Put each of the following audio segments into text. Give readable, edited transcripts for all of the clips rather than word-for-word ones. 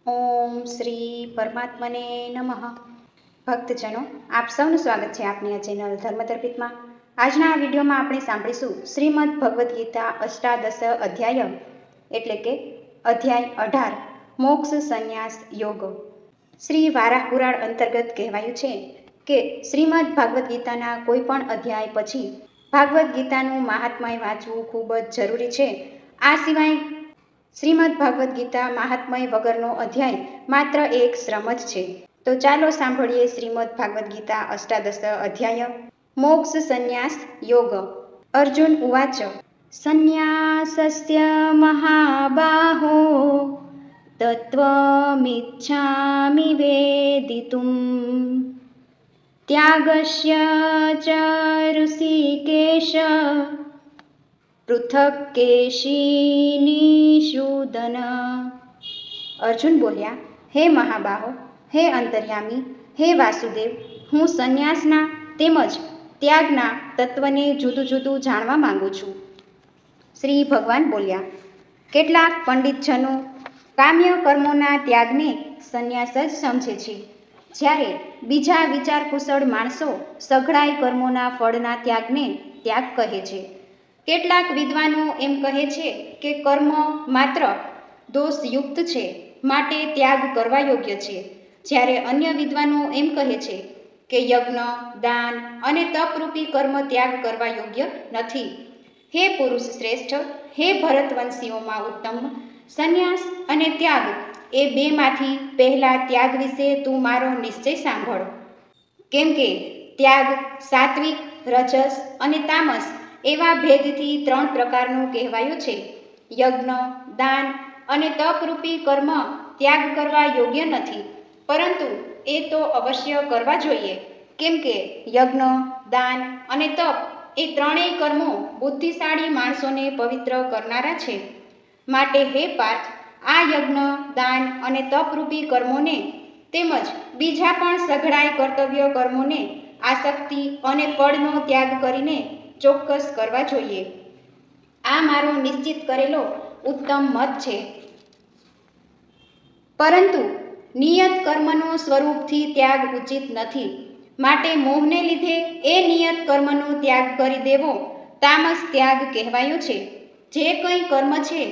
ઓમ શ્રી પરમાત્મને નમઃ. ભક્તજનો, આપ સૌનું સ્વાગત છે આપની આ ચેનલ ધર્મતર્પિતમાં. આજના આ વિડીયોમાં આપણે સાંભળીશું શ્રીમદ ભગવદ્ ગીતા અષ્ટાદશ અધ્યાય એટલે કે અધ્યાય 18 મોક્ષ સંન્યાસ યોગ. શ્રી વારાહ પુરાણ અંતર્ગત કહેવાયું છે કે શ્રીમદ ભાગવદ્ ગીતાના કોઈ પણ અધ્યાય પછી ભાગવદ્ ગીતાનું મહાત્મય વાંચવું ખૂબ જ જરૂરી છે. આ સિવાય શ્રીમદ ભાગવદ્ ગીતા મહાત્મય વગરનો અધ્યાય માત્ર એક શ્રમ જ છે. તો ચાલો સાંભળીએ શ્રીમદ ભાગવદ્ ગીતા અષ્ટાદશ અધ્યાય મોક્ષ સંન્યાસ યોગ. અર્જુન ઉવાચ સંન્યાસસ્ય મહાબાહો તત્વમિચ્છામિ વેદિતુમ ત્યાગસ્ય ચ ઋષિકેશ પૃથક કેશિનિષૂદન. અર્જુન બોલ્યા, હે મહાબાહો, હે અંતર્યામી, હે વાસુદેવ, હું સંન્યાસના તેમજ ત્યાગના તત્વને જુદું જુદું જાણવા માંગુ છું. શ્રી ભગવાન બોલ્યા, કેટલાક પંડિતજનો કામ્ય કર્મોના ત્યાગને સંન્યાસ જ સમજે છે, જ્યારે બીજા વિચાર કુશળ માણસો સઘળાય કર્મોના ફળના ત્યાગને ત્યાગ કહે છે. કેટલાક વિદ્વાનો એમ કહે છે કે કર્મ માત્ર દોષયુક્ત છે, માટે ત્યાગ કરવા યોગ્ય છે, જ્યારે અન્ય વિદ્વાનો એમ કહે છે કે યજ્ઞ, દાન અને તપરૂપી કર્મ ત્યાગ કરવા યોગ્ય નથી. હે પુરુષ શ્રેષ્ઠ, હે ભરતવંશીઓમાં ઉત્તમ, સંન્યાસ અને ત્યાગ એ બેમાંથી પહેલા ત્યાગ વિશે તું મારો નિશ્ચય સાંભળ. કેમ કે ત્યાગ સાત્વિક, રજસ અને તામસ એવા ભેદથી 3 પ્રકારનું કહેવાયું છે. યજ્ઞ, દાન અને તપરૂપી કર્મ ત્યાગ કરવા યોગ્ય નથી, પરંતુ એ તો અવશ્ય કરવા જોઈએ. કેમ કે યજ્ઞ, દાન અને તપ એ ત્રણેય કર્મો બુદ્ધિશાળી માણસોને પવિત્ર કરનારા છે. માટે હે પાર્થ, આ યજ્ઞ, દાન અને તપરૂપી કર્મોને તેમજ બીજા પણ સઘળાય કર્તવ્ય કર્મોને આસક્તિ અને ફળનો ત્યાગ કરીને ચોક્કસ કરવા જોઈએ. આ મારો નિશ્ચિત કરેલો ઉત્તમ મત છે. પરંતુ નિયત કર્મનો સ્વરૂપથી ત્યાગ ઉચિત નથી, માટે મોહને લીધે એ નિયત કર્મનો ત્યાગ કરી દેવો તામસ ત્યાગ કહેવાયો છે. જે કંઈ કર્મ છે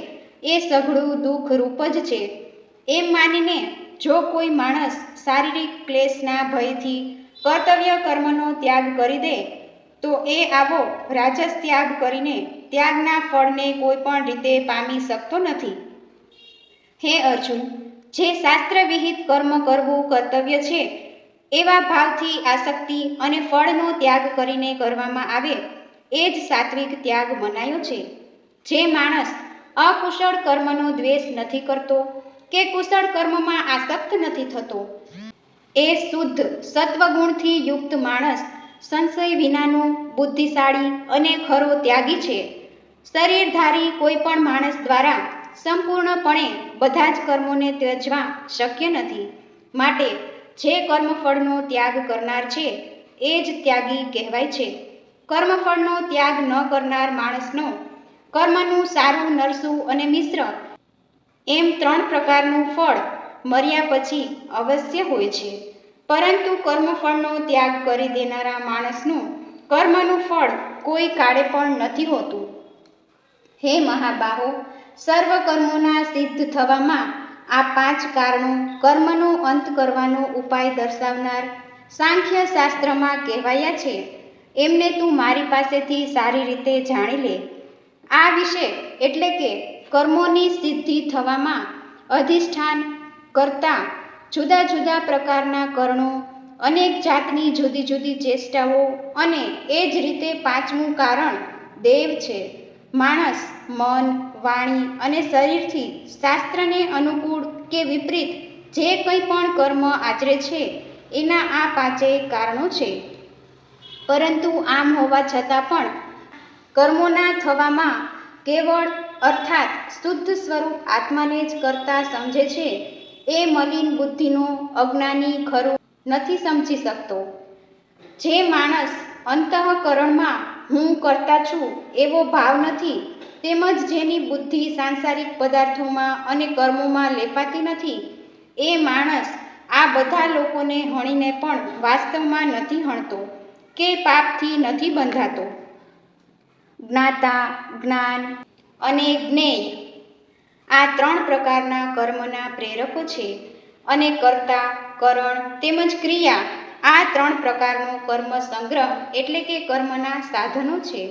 એ સઘળું દુઃખ રૂપ જ છે, એમ માનીને જો કોઈ માણસ શારીરિક ક્લેશના ભયથી કર્તવ્ય કર્મનો ત્યાગ કરી દે તો એ આવો રાજસ ત્યાગ કરીને ત્યાગના ફળને કોઈ પણ રીતે પામી શકતો નથી. હે અર્જુન, જે શાસ્ત્ર વિહિત કર્મ કરવું કર્તવ્ય છે એવા ભાવથી આસક્તિ અને ફળનો ત્યાગ કરીને કરવામાં આવે એ જ સાત્વિક ત્યાગ મનાયો છે. જે માણસ અકુશળ કર્મનો દ્વેષ નથી કરતો કે કુશળ કર્મમાં આસક્ત નથી થતો, એ શુદ્ધ સત્વગુણથી યુક્ત માણસ સંશય વિનાનો બુદ્ધિશાળી અને ખરો ત્યાગી છે. શરીરધારી કોઈ પણ માણસ દ્વારા સંપૂર્ણપણે બધા જ કર્મોને ત્યજવા શક્ય નથી. માટે જે કર્મફળનો ત્યાગ કરનાર છે એ જ ત્યાગી કહેવાય છે. કર્મફળનો ત્યાગ ન કરનાર માણસનો કર્મનું સારું, નરસું અને મિશ્ર એમ 3 પ્રકારનું ફળ મર્યા પછી અવશ્ય હોય છે. પરંતુ કર્મફળનો ત્યાગ કરી દેનારા માણસનું કર્મનું ફળ કોઈ કાળે પણ નથી હોતું. હે મહાબાહો, સર્વ કર્મોના સિદ્ધ થવામાં આ 5 કારણો કર્મનો અંત કરવાનો ઉપાય દર્શાવનાર સાંખ્ય શાસ્ત્રમાં કહેવાયા છે. એમને તું મારી પાસેથી સારી રીતે જાણી લે. આ વિશે એટલે કે કર્મોની સિદ્ધિ થવામાં અધિષ્ઠાન કરતા જુદા જુદા પ્રકારના કરણો, અનેક જાતની જુદી જુદી ચેષ્ટાઓ અને એ જ રીતે 5મું કારણ દેવ છે. માણસ મન, વાણી અને શરીરથી શાસ્ત્રને અનુકૂળ કે વિપરીત જે કંઈ પણ કર્મ આચરે છે એના આ 5 કારણો છે. પરંતુ આમ હોવા છતાં પણ કર્મોના થવામાં કેવળ અર્થાત શુદ્ધ સ્વરૂપ આત્માને જ કરતા સમજે છે એ મલિન બુદ્ધિનો અજ્ઞાની ખરું નથી સમજી શકતો. જે માણસ અંતઃકરણમાં હું કરતા છું એવો ભાવ નથી, તેમજ જેની બુદ્ધિ સાંસારિક પદાર્થોમાં અને કર્મોમાં લેપાતી નથી, એ માણસ આ બધા લોકોને હણીને પણ વાસ્તવમાં નથી હણતો કે પાપથી નથી બંધાતો. જ્ઞાતા, જ્ઞાન અને જ્ઞેય આ 3 પ્રકારના કર્મના પ્રેરકો છે અને કર્તા, કરણ તેમજ ક્રિયા આ 3 પ્રકારનો કર્મ સંગ્રહ એટલે કે કર્મના સાધનો છે.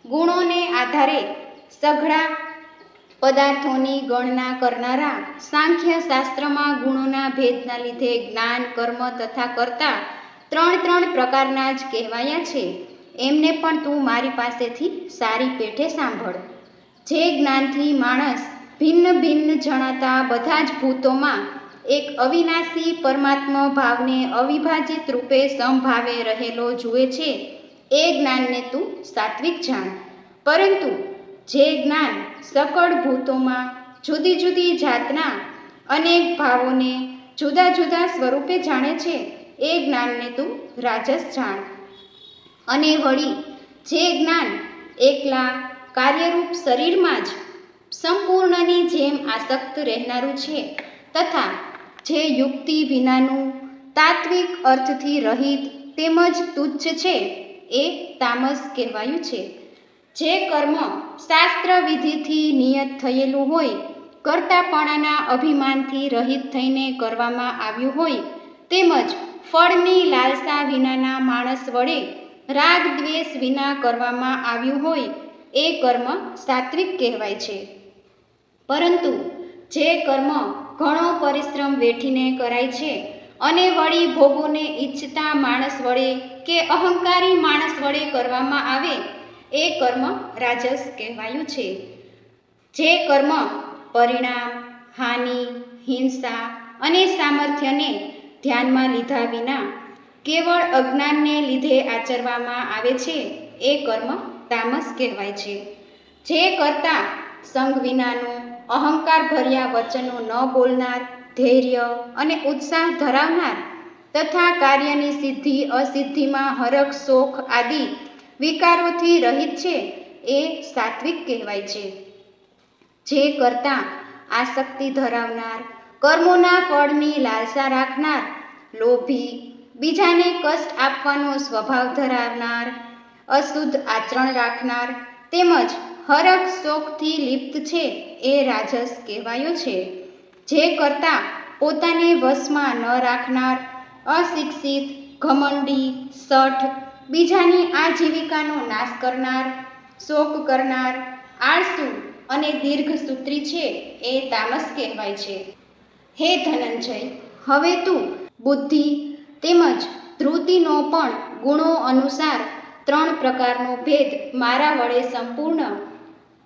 ગુણોને આધારે સઘળા પદાર્થોની ગણના કરનારા સાંખ્ય શાસ્ત્રમાં ગુણોના ભેદના લીધે જ્ઞાન, કર્મ તથા કર્તા 3 પ્રકારના જ કહેવાયા છે. એમને પણ તું મારી પાસેથી સારી પેઠે સાંભળ. જે જ્ઞાનથી માણસ ભિન્ન ભિન્ન જણાતા બધા જ ભૂતોમાં એક અવિનાશી પરમાત્મા ભાવને અવિભાજિત રૂપે સમભાવે રહેલો જુએ છે, એ જ્ઞાનને તું સાત્વિક જાણ. પરંતુ જે જ્ઞાન સકળ ભૂતોમાં જુદી જુદી જાતના અનેક ભાવોને જુદા જુદા સ્વરૂપે જાણે છે, એ જ્ઞાનને તું રાજસ જાણ. અને વળી જે જ્ઞાન એકલા કાર્યરૂપ શરીરમાં જ સંપૂર્ણની જેમ આસક્ત રહેનારું છે તથા જે યુક્તિ વિનાનું તાત્વિક અર્થથી રહિત તેમજ તુચ્છ છે, એ તામસ કહેવાયું છે. જે કર્મ શાસ્ત્ર વિધિથી નિયત થયેલું હોય, કર્તાપણાના અભિમાનથી રહિત થઈને કરવામાં આવ્યું હોય, તેમજ ફળની લાલસા વિનાના માણસ વડે રાગ દ્વેષ વિના કરવામાં આવ્યું હોય, એ કર્મ સાત્વિક કહેવાય છે. પરંતુ જે કર્મ ઘણો પરિશ્રમ વેઠીને કરાય છે અને વળી ભોગોને ઈચ્છતા માણસ વડે કે અહંકારી માણસ વડે કરવામાં આવે, એ કર્મ રાજસ કહેવાયું છે. જે કર્મ પરિણામ, હાનિ, હિંસા અને સામર્થ્યને ધ્યાનમાં લીધા વિના કેવળ અજ્ઞાનને લીધે આચરવામાં આવે છે, એ કર્મ તામસ કહેવાય છે. જે કરતા સંગ વિનાનું અહંકાર ભર્યા વચનો ન બોલનાર, ધૈર્ય અને ઉત્સાહ ધરાવનાર તથા કાર્યની સિદ્ધિ અસિદ્ધિમાં હરખ શોખ આદિ વિકારોથી રહિત છે, એ સાત્વિક કહેવાય છે. જે કરતા આસક્તિ ધરાવનાર, કર્મોના ફળની લાલસા રાખનાર, લોભી, બીજાને કષ્ટ આપવાનો સ્વભાવ ધરાવનાર, અશુદ્ધ આચરણ રાખનાર તેમજ હરખ શોખથી લિપ્ત છે, એ રાજસ કહેવાયો છે. જે કરતા પોતાને વશમાં ન રાખનાર, અશિક્ષિત, ઘમંડી, શઠ, બીજાની આજીવિકાનો નાશ કરનાર, શોક કરનાર, આળસુ અને દીર્ઘસૂત્રી છે, એ તામસ કહેવાય છે. હે ધનંજય, હવે તું બુદ્ધિ તેમજ ધૃતિનો પણ ગુણો અનુસાર 3 પ્રકારનો ભેદ મારા વડે સંપૂર્ણ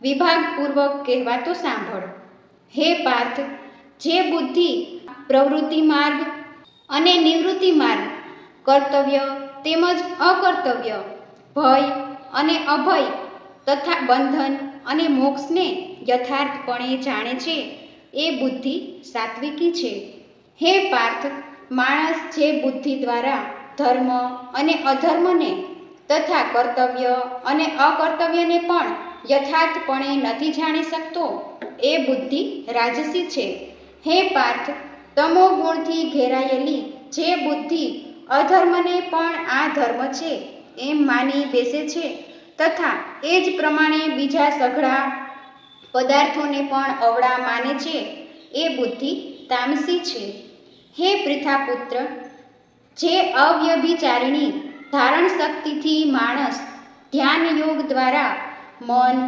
વિભાગપૂર્વક કહેવાતો સાંભળ. હે પાર્થ, જે બુદ્ધિ પ્રવૃત્તિ માર્ગ અને નિવૃત્તિ માર્ગ, કર્તવ્ય તેમજ અકર્તવ્ય, ભય અને અભય તથા બંધન અને મોક્ષને યથાર્થપણે જાણે છે, એ બુદ્ધિ સાત્વિકી છે. હે પાર્થ, માણસ જે બુદ્ધિ દ્વારા ધર્મ અને અધર્મને તથા કર્તવ્ય અને અકર્તવ્યને પણ યથાર્થપણે નથી જાણી શકતો, એ બુદ્ધિ રાજસી છે. હે પાર્થ, તમો ગુણથી ઘેરાયેલી જે બુદ્ધિ અધર્મને પણ આ ધર્મ છે એમ માની બેસે છે તથા એ જ પ્રમાણે બીજા સઘળા પદાર્થોને પણ અવળા માને છે, એ બુદ્ધિ તામસી છે. હે પૃથાપુત્ર, જે અવ્યભિચારિણી ધારણ શક્તિથી માણસ ધ્યાન યોગ દ્વારા મન,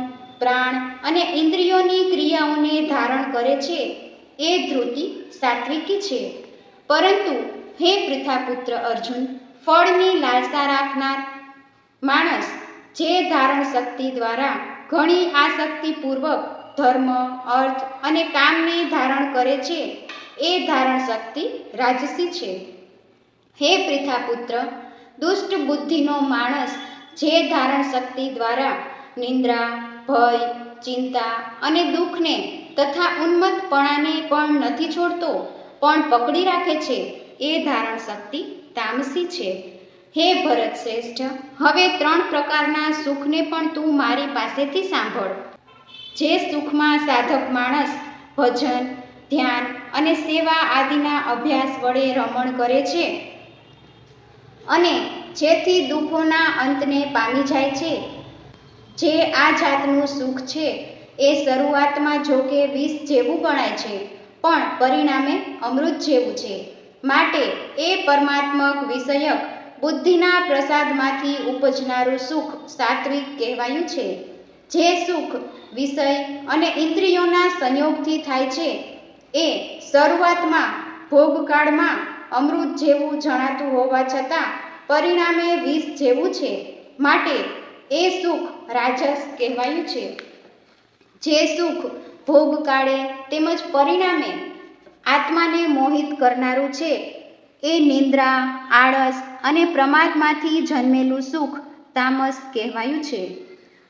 પ્રાણ અને ઇન્દ્રિયોની ક્રિયાઓને ધારણ કરે છે, એ ધૃતિ સાત્વિકી છે. પરંતુ હે પૃથાપુત્ર અર્જુન, ફળની લાલસા રાખનાર માણસ જે ધારણ શક્તિ દ્વારા ઘણી આસક્તિપૂર્વક ધર્મ, અર્થ અને કામને ધારણ કરે છે, એ ધારણ શક્તિ રાજસી છે. હે પૃથાપુત્ર, દુષ્ટ બુદ્ધિનો માણસ જે ધારણ શક્તિ દ્વારા નિંદ્રા, ભય, ચિંતા અને દુઃખને તથા ઉન્મત્તપણાને પણ નથી છોડતો પણ પકડી રાખે છે, એ ધારણ શક્તિ તામસી છે. હે ભરત શ્રેષ્ઠ, હવે 3 પ્રકારના સુખને પણ તું મારી પાસેથી સાંભળ. જે સુખમાં સાધક માણસ ભજન, ધ્યાન અને સેવા આદિના અભ્યાસ વડે રમણ કરે છે અને જેથી દુઃખોના અંતને પામી જાય છે. જે આ જાતનું સુખ છે એ શરૂઆતમાં જોકે વિષ જેવું ગણાય છે, પણ પરિણામે અમૃત જેવું છે. માટે એ પરમાત્મક વિષયક બુદ્ધિના પ્રસાદમાંથી ઉપજનારું સુખ સાત્વિક કહેવાયું છે. જે સુખ વિષય અને ઇન્દ્રિયોના સંયોગથી થાય છે એ શરૂઆતમાં ભોગકાળમાં અમૃત જેવું જણાતું હોવા છતાં પરિણામે વિષ જેવું છે. માટે એ સુખ રાજસ કહેવાયું છે. જે સુખ ભોગકાળે તેમજ પરિણામે આત્માને મોહિત કરનારું છે એ નિંદ્રા, આળસ અને પ્રમાદમાંથી જન્મેલું સુખ તામસ કહેવાયું છે.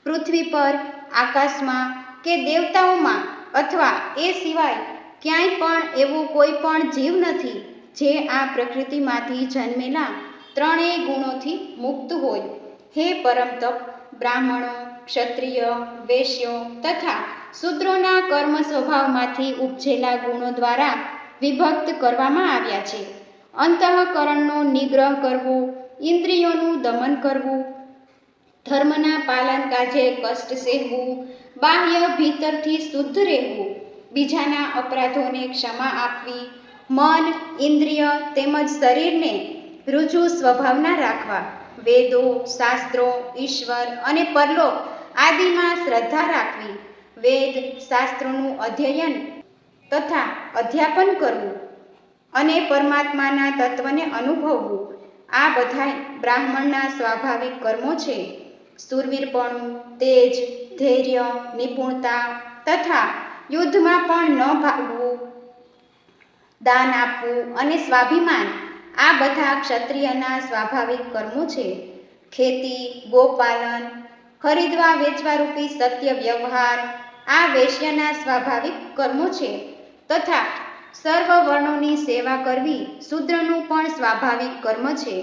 પૃથ્વી પર, આકાશમાં કે દેવતાઓમાં અથવા એ સિવાય ક્યાંય પણ એવો કોઈ પણ જીવ નથી જે આ પ્રકૃતિમાંથી જન્મેલા ત્રણેય ગુણોથી મુક્ત હોય. હે પરમ તપ, બ્રાહ્મણો, ક્ષત્રિય, વૈશ્યો તથા શૂદ્રોના કર્મ સ્વભાવમાંથી ઉપજેલા ગુણો દ્વારા વિભક્ત કરવામાં આવ્યા છે. અંતઃકરણનો નિગ્રહ કરવો, ઇન્દ્રિયોનું દમન કરવું, ધર્મના પાલન કાજે કષ્ટ સહેવું, બાહ્ય ભીતરથી શુદ્ધ રહેવું, બીજાના અપરાધોને ક્ષમા આપવી, મન, ઇન્દ્રિય તેમજ શરીરને ઋજુ સ્વભાવના રાખવા, વેદો, શાસ્ત્રો, ઈશ્વર અને પરલોક આદિમાં શ્રદ્ધા રાખવી, વેદ શાસ્ત્રોનું અધ્યયન તથા અધ્યાપન કરવું અને પરમાત્માના તત્વને અનુભવવું, આ બધાય બ્રાહ્મણના સ્વાભાવિક કર્મો છે. શૂરવીરપણું, તેજ, ધૈર્ય, નિપુણતા તથા યુદ્ધમાં પણ ન ભાગવું, દાન આપવું અને સ્વાભિમાન, આ બધા ક્ષત્રિયના સ્વાભાવિક કર્મો છે. ખેતી, ગોપાલન, ખરીદવા વેચવા રૂપી સત્ય વ્યવહાર, આ વૈશ્યના સ્વાભાવિક કર્મો છે. તથા સર્વ વર્ણોની સેવા કરવી શૂદ્રનું પણ સ્વાભાવિક કર્મ છે.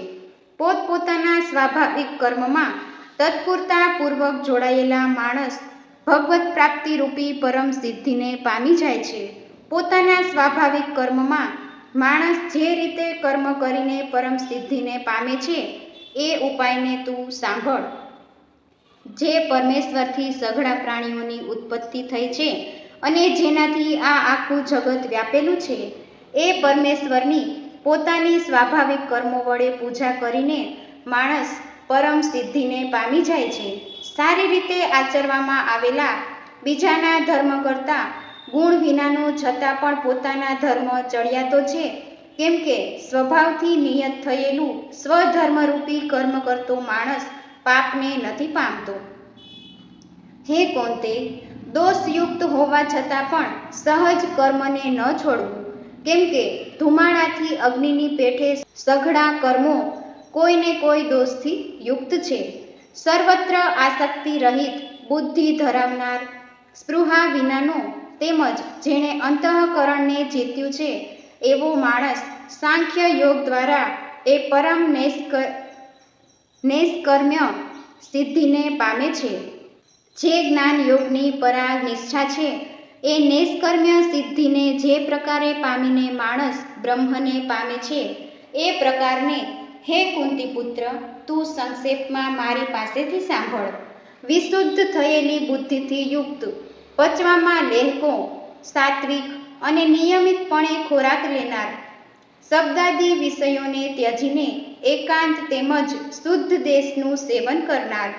પોતપોતાના સ્વાભાવિક કર્મમાં તત્પરતાપૂર્વક જોડાયેલા માણસ ભગવત પ્રાપ્તિ રૂપી પરમ સિદ્ધિને પામી જાય છે. પોતાના સ્વાભાવિક કર્મમાં માણસ જે રીતે કર્મ કરીને પરમ સિદ્ધિને પામે છે એ ઉપાયને તું સાંભળ. જે પરમેશ્વરથી સઘળા પ્રાણીઓની ઉત્પત્તિ થઈ છે અને જેનાથી આ આખું જગત વ્યાપેલું છે, એ પરમેશ્વરની પોતાની સ્વાભાવિક કર્મો વડે પૂજા કરીને માણસ પરમ સિદ્ધિને પામી જાય છે. સારી રીતે આચરવામાં આવેલા બીજાના ધર્મ કરતાં ગુણ વિનાનો છતાં પણ પોતાના ધર્મ ચડિયાતો છે, કેમ કે સ્વભાવથી નિયત થયેલું સ્વધર્મરૂપી કર્મ કરતો માણસ પાપને નથી પામતો. હે કૌંતે, દોષયુક્ત હોવા છતાં પણ સહજ કર્મને ન છોડવું, કેમ કે ધુમાડાથી અગ્નિની પેઠે સઘળા કર્મો કોઈને કોઈ દોષથી યુક્ત છે. સર્વત્ર આસક્તિ રહિત બુદ્ધિ ધરાવનાર, સ્પૃહા વિનાનો તેમજ જેણે અંતઃકરણને જીત્યું છે એવો માણસ સાંખ્ય યોગ દ્વારા એ પરમ નૈષ્કર્મ્ય સિદ્ધિને પામે છે. જે જ્ઞાન યોગની પરા નિષ્ઠા છે એ નૈષ્કર્મ્ય સિદ્ધિને જે પ્રકારે પામીને માણસ બ્રહ્મને પામે છે એ પ્રકારને હે કુંતીપુત્ર, તું સંક્ષેપમાં મારી પાસેથી સાંભળ. વિશુદ્ધ થયેલી બુદ્ધિથી યુક્ત, પચવામાં લેહકો, સાત્વિક અને નિયમિતપણે ખોરાક લેનાર, શબ્દાદી વિષયોને ત્યજીને એકાંત તેમજ શુદ્ધ દેશનું સેવન કરનાર,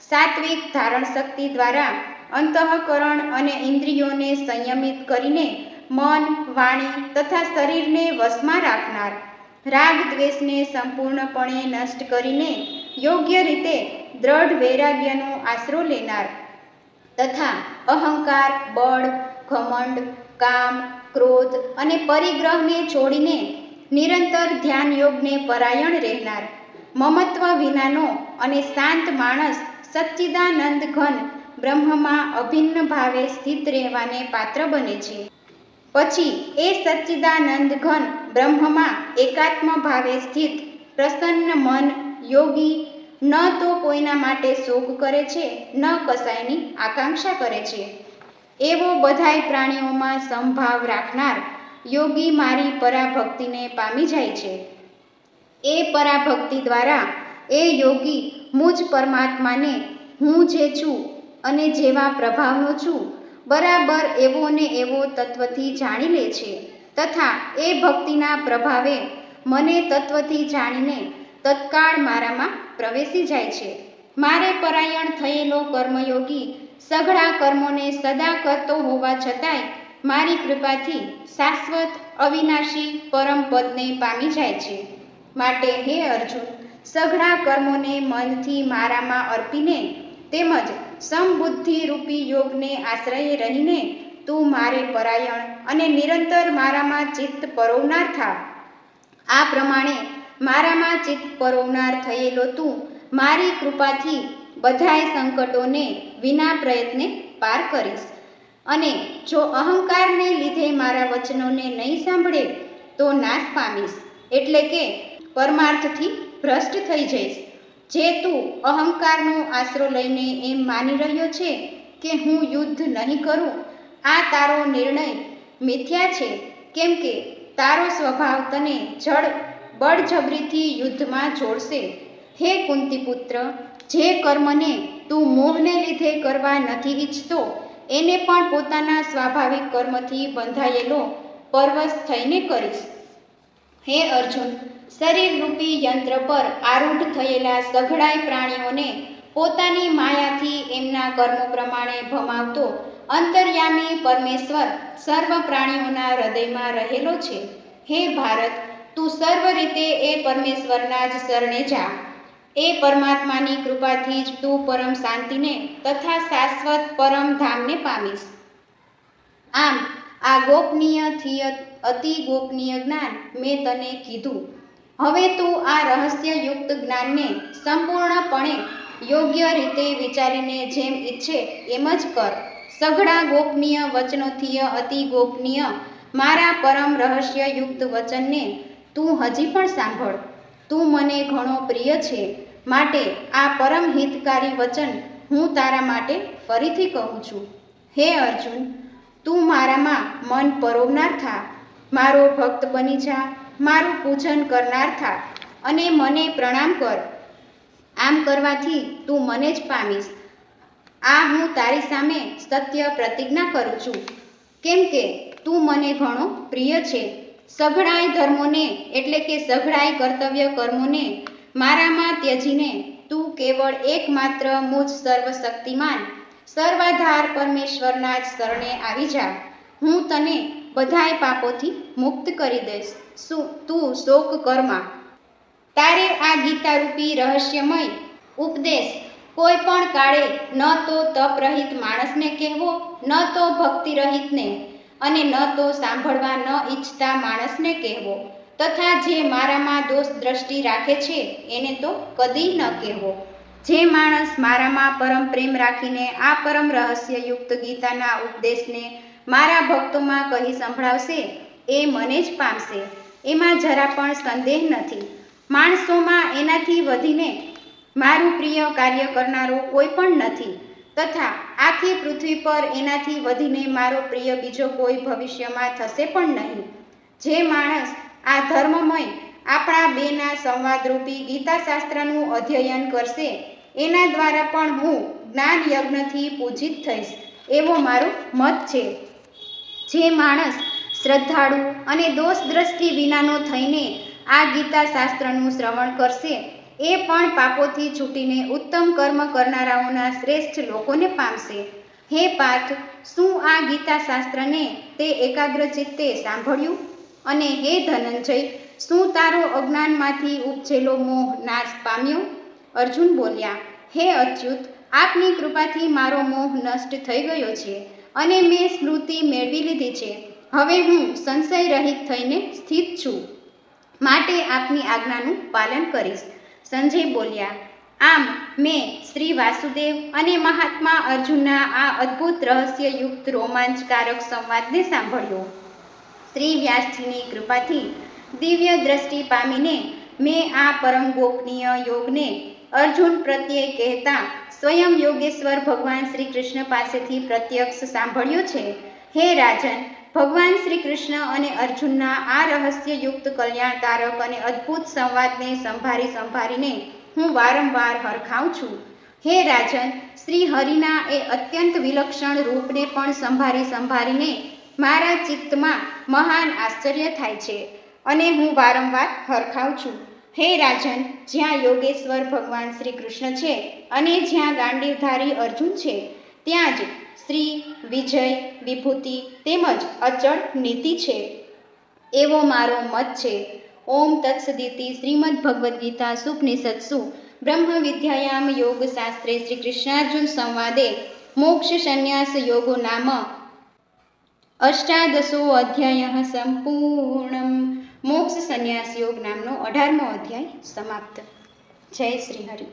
સાત્વિક ધારણ શક્તિ દ્વારા અંતઃકરણ અને ઇન્દ્રિયોને સંયમિત કરીને મન, વાણી તથા શરીરને વશમાં રાખનાર, રાગ દ્વેષને સંપૂર્ણપણે નષ્ટ કરીને યોગ્ય રીતે દ્રઢ વૈરાગ્યનો આશરો લેનાર તથા અહંકાર, બળ, ઘમંડ, કામ, ક્રોધ અને પરિગ્રહને છોડીને નિરંતર ધ્યાન યોગને પરાયણ રહેનાર, મમત્વ વિનાનો અને શાંત માણસ સચ્ચિદાનંદ ઘન બ્રહ્મમાં અભિન્ન ભાવે સ્થિત રહેવાને પાત્ર બને છે. પછી એ સચ્ચિદાનંદ ઘન બ્રહ્મમાં એકાત્મ ભાવે સ્થિત પ્રસન્ન મન યોગી ન તો કોઈના માટે શોક કરે છે, ન કસાયની આકાંક્ષા કરે છે, એવો બધાય પ્રાણીઓમાં સમભાવ રાખનાર યોગી મારી પરાભક્તિને પામી જાય છે. એ પરાભક્તિ દ્વારા એ યોગી મુજ પરમાત્માને હું જે છું અને જેવા પ્રભાવનો છું બરાબર એવો ને એવો તત્વથી જાણી લે છે તથા એ ભક્તિના પ્રભાવે મને તત્વથી જાણીને તત્કાળ મારામાં પ્રવેશી જાય છે. મારે પરાયણ થયેલો કર્મયોગી સઘળા કર્મોને સદા કરતો હોવા છતાંય મારી કૃપાથી શાશ્વત અવિનાશી પરમ પદને પામી જાય છે. માટે હે અર્જુન, સઘળા કર્મોને મનથી મારામાં અર્પીને તેમજ સમબુદ્ધિ રૂપી યોગને આશ્રયે રહીને તું મારે પરાયણ અને નિરંતર મારામાં ચિત્ત પરોવનાર થા. આ પ્રમાણે મારામાં ચિત્ત પરોવનાર થયેલો તું મારી કૃપાથી બધાય સંકટોને વિના પ્રયત્ને પાર કરીશ. અને જો અહંકારને લીધે મારા વચનોને નહીં સાંભળે તો નાશ પામીશ, એટલે કે પરમાર્થથી ભ્રષ્ટ થઈ જઈશ. જે તું અહંકારનો આશરો લઈને એમ માની રહ્યો છે કે હું યુદ્ધ નહીં કરું, આ તારો નિર્ણય મિથ્યા છે, કેમ કે તારો સ્વભાવ તને બળજબરીથી યુદ્ધમાં જોડશે. હે કુંતીપુત્ર, જે કર્મને તું મોહને લીધે કરવા નથી ઈચ્છતો એને પણ પોતાના સ્વાભાવિક કર્મથી બંધાયેલો પરવશ થઈને કરીશ. હે અર્જુન, શરીરરૂપી યંત્ર પર આરૂઢ થયેલા સઘળાય પ્રાણીઓને પોતાની માયાથી એમના કર્મો પ્રમાણે ભમાવતો અંતર્યામી પરમેશ્વર સર્વ પ્રાણીઓના હૃદયમાં રહેલો છે. હે ભારત, તું સર્વ રીતે એ પરમેશ્વરના જ શરણે જા. એ પરમાત્માની કૃપાથી જ તું પરમ શાંતિને તથા શાશ્વત પરમ ધામને પામીશ. આમ આ ગોપનીયથી અતિ ગોપનીય જ્ઞાન મેં તને કીધું. હવે તું આ રહસ્યયુક્ત જ્ઞાનને સંપૂર્ણપણે યોગ્ય રીતે વિચારીને જેમ ઈચ્છે એમ જ કર. સઘળા ગોપનીય વચનોથી અતિ ગોપનીય મારા પરમ રહસ્યયુક્ત વચનને તું હજી પણ સાંભળ. તું મને ઘણો પ્રિય છે, માટે આ પરમ હિતકારી વચન હું તારા માટે ફરીથી કહું છું. હે અર્જુન, તું મારામાં મન પરોવનાર થા, મારો ભક્ત બની જા, મારું પૂજન કરનાર થા અને મને પ્રણામ કર. આમ કરવાથી તું મને જ પામીશ. આ હું તારી સામે સત્ય પ્રતિજ્ઞા કરું છું, કેમ કે તું મને ઘણો પ્રિય છે. સઘળાય ધર્મોને એટલે કે સઘળાય કર્તવ્ય કર્મોને મારામાં ત્યજીને તું કેવળ એકમાત્ર મુજ સર્વશક્તિમાન સર્વાધાર પરમેશ્વરના જ શરણે આવી જા. હું તને બધાય પાપોથી મુક્ત કરી દઈશ. તું શોક કરમાં. તારે આ ગીતારૂપી રહસ્યમય ઉપદેશ કોઈ પણ કાળે ન તો તપરહિત માણસને કહેવો, ન તો ભક્તિરહિતને અને ન તો સાંભળવા ન ઈચ્છતા માણસને કહેવો, તથા જે મારામાં દોષ દ્રષ્ટિ રાખે છે એને તો કદી ન કહેવો. જે માણસ મારામાં પરમ પ્રેમ રાખીને આ પરમ રહસ્યયુક્ત ગીતાના ઉપદેશને મારા ભક્તોમાં કહી સંભળાવશે એ મને જ પામશે, એમાં જરા પણ સંદેહ નથી. માણસોમાં એનાથી વધીને મારું પ્રિય કાર્ય કરનારો કોઈ પણ નથી, તથા આખી પૃથ્વી પર એનાથી વધીને મારો પ્રિય બીજો કોઈ ભવિષ્યમાં થશે પણ નહીં. જે માણસ આ ધર્મમય આપણા બેના સંવાદરૂપી ગીતાશાસ્ત્રનું અધ્યયન કરશે એના દ્વારા પણ હું જ્ઞાન યજ્ઞથી પૂજિત થઈશ, એવો મારો મત છે. જે માણસ શ્રદ્ધાળુ અને દોષ દ્રષ્ટિ વિનાનો થઈને આ ગીતાશાસ્ત્રનું શ્રવણ કરશે એ પણ પાપોથી છૂટીને ઉત્તમ કર્મ કરનારાઓના શ્રેષ્ઠ લોકોને પામશે. હે પાર્થ, શું આ ગીતાશાસ્ત્રને તે એકાગ્ર ચિત્તે સાંભળ્યું? અને હે ધનંજય, શું તારો અજ્ઞાનમાંથી ઉપજેલો મોહ નાશ પામ્યો? અર્જુન બોલ્યા, હે અચ્યુત, આપની કૃપાથી મારો મોહ નષ્ટ થઈ ગયો છે અને મેં સ્મૃતિ મેળવી લીધી છે. હવે હું સંશય રહિત થઈને સ્થિત છું, માટે આપની આજ્ઞાનું પાલન કરીશ. સંજય બોલ્યા, આમ મેં શ્રી વાસુદેવ અને મહાત્મા અર્જુનના આ અદ્ભુત રહસ્યયુક્ત રોમાંચકારક સંવાદને સાંભળ્યો. શ્રી વ્યાસજીની કૃપાથી દિવ્ય દ્રષ્ટિ પામીને મેં આ પરમ ગોપનીય યોગને અર્જુન પ્રત્યે કહેતા સ્વયં યોગેશ્વર ભગવાન શ્રી કૃષ્ણ પાસેથી પ્રત્યક્ષ સાંભળ્યો છે. હે રાજન, ભગવાન શ્રી કૃષ્ણ અને અર્જુનના આ રહસ્યયુક્ત કલ્યાણકારક અને અદ્ભુત સંવાદને સંભાળીને હું વારંવાર હરખાઉં છું. હે રાજન, શ્રી હરિના એ અત્યંત વિલક્ષણ રૂપને પણ સંભાળીને મારા ચિત્તમાં મહાન આશ્ચર્ય થાય છે અને હું વારંવાર હરખાઉં છું. હે રાજન, જ્યાં યોગેશ્વર ભગવાન શ્રી કૃષ્ણ છે અને જ્યાં ગાંડીવધારી અર્જુન છે, ત્યાં જ શ્રી વિજય, વિભૂતિ તેમજ અચળ નીતિ છે, એવો મારો મત છે. ઓમ તત્સદિતિ. શ્રીમદ્ ભગવદ્ ગીતા સુપનિષત્સુ બ્રહ્મ વિદ્યાયામ યોગ શાસ્ત્રે શ્રી કૃષ્ણાર્જુન સંવાદે મોક્ષ સંન્યાસ યોગો નામ અષ્ટાદશો અધ્યાય સંપૂર્ણમ. મોક્ષ સંન્યાસ યોગ નામનો 18મો અધ્યાય સમાપ્ત. જય શ્રી હરિ.